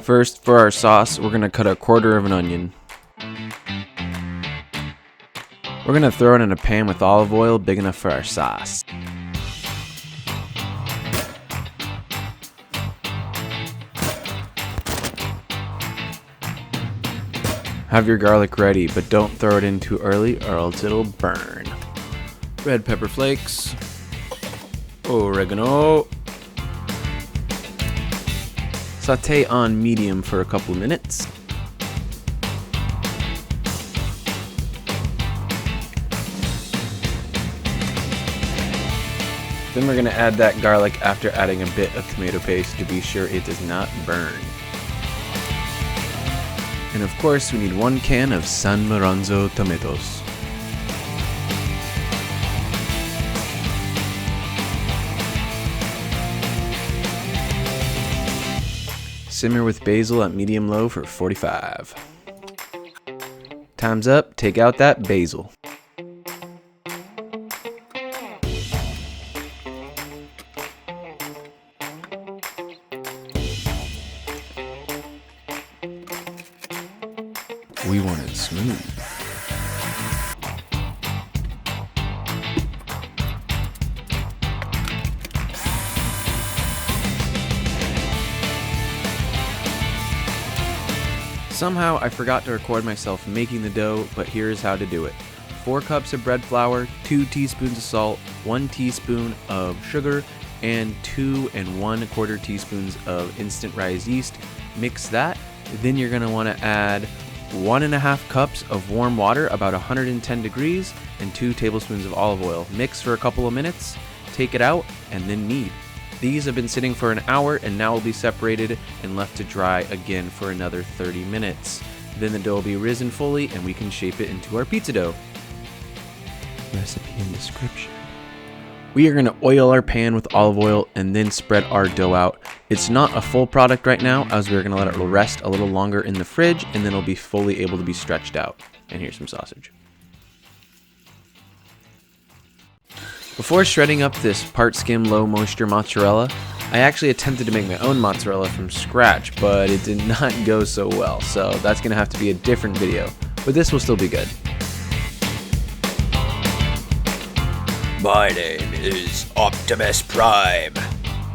First, for our sauce, we're going to cut a quarter of an onion. We're going to throw it in a pan with olive oil big enough for our sauce. Have your garlic ready, but don't throw it in too early or else it'll burn. Red pepper flakes, oregano. Saute on medium for a couple minutes. Then we're going to add that garlic after adding a bit of tomato paste to be sure it does not burn. And of course, we need 1 can of San Lorenzo tomatoes. Simmer with basil at medium-low for 45. Time's up, take out that basil. We want it smooth. Somehow I forgot to record myself making the dough, but here's how to do it. 4 cups of bread flour, 2 teaspoons of salt, 1 teaspoon of sugar, and 2 1/4 teaspoons of instant rise yeast. Mix that. Then you're going to want to add 1.5 cups of warm water, about 110 degrees, and 2 tablespoons of olive oil. Mix for a couple of minutes, take it out, and then knead. These have been sitting for an hour and now will be separated and left to dry again for another 30 minutes. Then the dough will be risen fully and we can shape it into our pizza dough. Recipe in description. We are going to oil our pan with olive oil and then spread our dough out. It's not a full product right now, as we're going to let it rest a little longer in the fridge, and then it'll be fully able to be stretched out. And here's some sausage. Before shredding up this part skim low moisture mozzarella, I actually attempted to make my own mozzarella from scratch, but it did not go so well, so that's going to have to be a different video, but this will still be good. My name is Optimus Prime.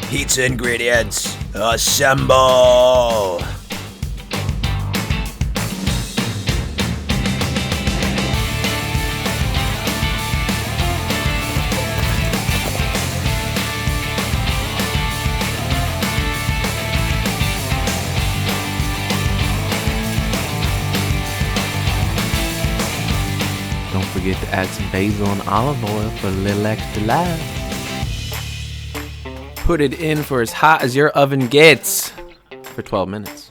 Pizza ingredients, assemble! Don't forget to add some basil and olive oil for a little extra life. Put it in for as hot as your oven gets for 12 minutes.